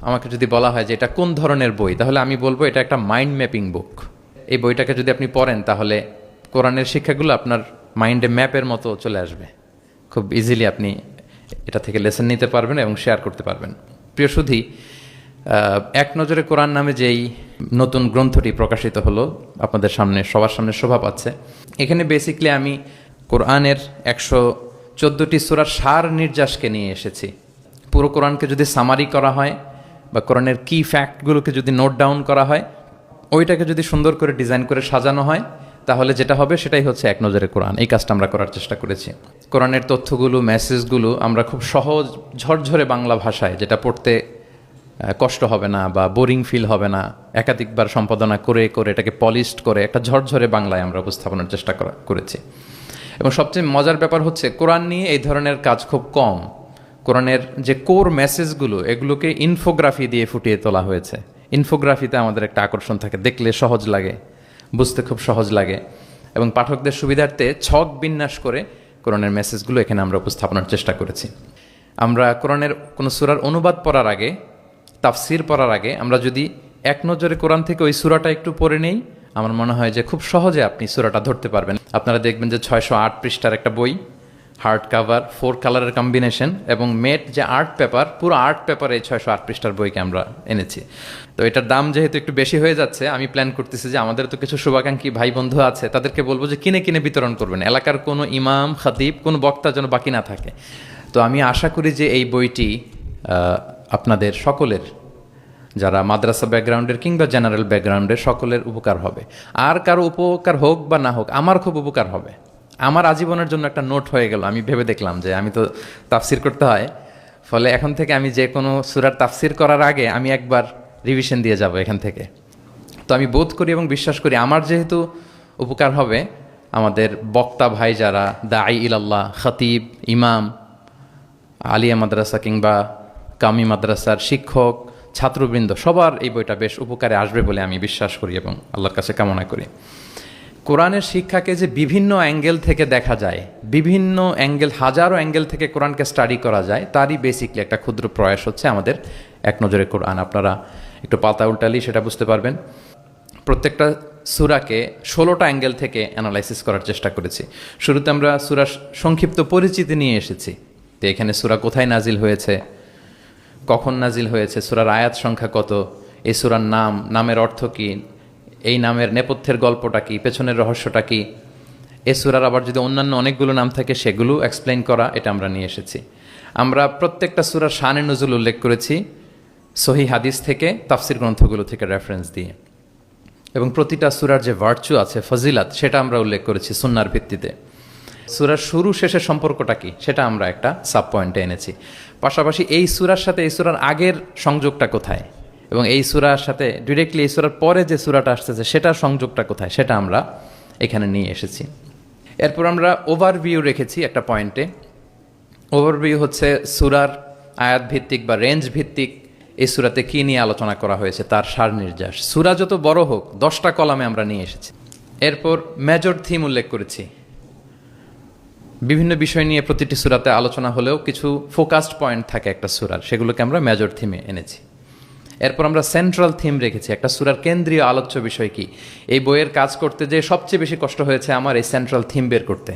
আমাকে যদি বলা হয় যে এটা কোন ধরনের বই, তাহলে আমি বলবো এটা একটা মাইন্ড ম্যাপিং বুক। এই বইটাকে যদি আপনি পড়েন তাহলে কোরআনের শিক্ষাগুলো আপনার মাইন্ডে ম্যাপের মতো চলে আসবে। খুব ইজিলি আপনি এটা থেকে লেসন নিতে পারবেন এবং শেয়ার করতে পারবেন। প্রিয় সুধী, এক নজরে কোরআন নামে যেই নতুন গ্রন্থটি প্রকাশিত হলো আপনাদের সামনে, সবার সামনে শোভা পাচ্ছে, এখানে বেসিকলি আমি কোরআনের 114টি সূরার সার নির্যাসকে নিয়ে এসেছি। পুরো কোরআনকে যদি সামারি করা হয় বা কোরআনের কি ফ্যাক্টগুলোকে যদি নোট ডাউন করা হয়, ওইটাকে যদি সুন্দর করে ডিজাইন করে সাজানো হয়, তাহলে যেটা হবে সেটাই হচ্ছে এক নজরে কোরআন। এই কাজটা আমরা করার চেষ্টা করেছি। কোরআনের তথ্যগুলো, মেসেজগুলো আমরা খুব সহজ ঝরঝরে বাংলা ভাষায়, যেটা পড়তে কষ্ট হবে না বা বোরিং ফিল হবে না, একাধিকবার সম্পাদনা করে করে এটাকে পলিশড করে একটা ঝরঝরে বাংলায় আমরা উপস্থাপনের চেষ্টা করেছি। এবং সবচেয়ে মজার ব্যাপার হচ্ছে কোরআন নিয়ে এই ধরনের কাজ খুব কম। কোরআনের যে কোর মেসেজগুলো, এগুলোকে ইনফোগ্রাফি দিয়ে ফুটিয়ে তোলা হয়েছে। ইনফোগ্রাফিতে আমাদের একটা আকর্ষণ থাকে, দেখলে সহজ লাগে, বুঝতে খুব সহজ লাগে, এবং পাঠকদের সুবিধার্থে ছক বিন্যাস করে কোরআনের মেসেজগুলো এখানে আমরা উপস্থাপনের চেষ্টা করেছি। আমরা কোরআনের কোনো সূরার অনুবাদ পড়ার আগে, তাফসির পড়ার আগে আমরা যদি এক নজরে কোরআন থেকে ওই সূরাটা একটু পড়ে নেই, আমার মনে হয় যে খুব সহজে আপনি সূরাটা ধরতে পারবেন। আপনারা দেখবেন যে 608 পৃষ্ঠার একটা বই, হার্ড কাভার, 4 কালারের কম্বিনেশন, এবং মেট যে আর্ট পেপার, পুরো আর্ট পেপারে এই 608 পৃষ্ঠার বইকে আমরা এনেছি। তো এটার দাম যেহেতু একটু বেশি হয়ে যাচ্ছে, আমি প্ল্যান করতেছি যে আমাদের তো কিছু শুভাকাঙ্ক্ষী ভাই বন্ধু আছে, তাদেরকে বলবো যে কিনে কিনে বিতরণ করবেন। এলাকার কোনো ইমাম, খতিব, কোনো বক্তা যেন বাকি না থাকে। তো আমি আশা করি যে এই বইটি আপনাদের সকলের, যারা মাদ্রাসা ব্যাকগ্রাউন্ডের কিংবা জেনারেল ব্যাকগ্রাউন্ডের, সকলের উপকার হবে। আর কারো উপকার হোক বা না হোক, আমার খুব উপকার হবে। আমার আজীবনের জন্য একটা নোট হয়ে গেল। আমি ভেবে দেখলাম যে আমি তো তাফসির করতে হয়, ফলে এখন থেকে আমি যে কোনো সূরার তাফসির করার আগে আমি একবার রিভিশন দিয়ে যাব এখান থেকে। তো আমি বোধ করি এবং বিশ্বাস করি আমার যেহেতু উপকার হবে, আমাদের বক্তা ভাই যারা দাঈ ইলাল্লাহ, খতিব, ইমাম, আলিয়া মাদ্রাসা কিংবা কামি মাদ্রাসার শিক্ষক, ছাত্রবৃন্দ, সবার এই বইটা বেশ উপকারে আসবে বলে আমি বিশ্বাস করি এবং আল্লাহর কাছে কামনা করি। কোরআনের শিক্ষাকে যে বিভিন্ন অ্যাঙ্গেল থেকে দেখা যায়, বিভিন্ন অ্যাঙ্গেল, হাজারো অ্যাঙ্গেল থেকে কোরআনকে স্টাডি করা যায়, তারই বেসিকলি একটা ক্ষুদ্র প্রয়াস হচ্ছে আমাদের এক নজরে কোরআন। আপনারা একটু পাতা উল্টালেই সেটা বুঝতে পারবেন। প্রত্যেকটা সূরাকে 16টা অ্যাঙ্গেল থেকে অ্যানালাইসিস করার চেষ্টা করেছি। শুরুতে আমরা সূরার সংক্ষিপ্ত পরিচিতি নিয়ে এসেছি। তো এখানে সূরা কোথায় নাজিল হয়েছে, কখন নাজিল হয়েছে, সূরার আয়াত সংখ্যা কত, এই সূরার নাম, নামের অর্থ কী, এই নামের নেপথ্যের গল্পটা কী, পেছনের রহস্যটা কী, এ সূরার আবার যদি অন্যান্য অনেকগুলো নাম থাকে সেগুলো এক্সপ্লেইন করা, এটা আমরা নিয়ে এসেছি। আমরা প্রত্যেকটা সূরার শানে নুজুল উল্লেখ করেছি সহিহ হাদিস থেকে, তাফসির গ্রন্থগুলো থেকে রেফারেন্স দিয়ে, এবং প্রতিটা সূরার যে ভার্চু আছে, ফজিলাত, সেটা আমরা উল্লেখ করেছি সুন্নাহর ভিত্তিতে। সূরার শুরু শেষের সম্পর্কটা কি সেটা আমরা একটা সাব পয়েন্টে এনেছি। পাশাপাশি এই সূরার সাথে এই সূরার আগের সংযোগটা কোথায়, এবং এই সূরার সাথে ডিরেক্টলি এই সূরার পরে যে সূরাটা আসতেছে সেটার সংযোগটা কোথায়, সেটা আমরা এখানে নিয়ে এসেছি। এরপর আমরা ওভারভিউ রেখেছি একটা পয়েন্টে। ওভারভিউ হচ্ছে সূরার আয়াত ভিত্তিক বা রেঞ্জ ভিত্তিক এই সূরাতে কী নিয়ে আলোচনা করা হয়েছে তার সার নির্যাস। সূরা যত বড় হোক 10টা কলামে আমরা নিয়ে এসেছি। এরপর মেজর থিম উল্লেখ করেছি। বিভিন্ন বিষয় নিয়ে প্রতিটি সূরাতে আলোচনা হলেও কিছু ফোকাসড পয়েন্ট থাকে একটা সূরার, সেগুলোকে আমরা মেজর থিমে এনেছি। এরপর আমরা সেন্ট্রাল থিম রেখেছি, একটা সূরার কেন্দ্রীয় আলোচ্য বিষয় কি। এই বইয়ের কাজ করতে যে সবচেয়ে বেশি কষ্ট হয়েছে আমার এই সেন্ট্রাল থিম বের করতে।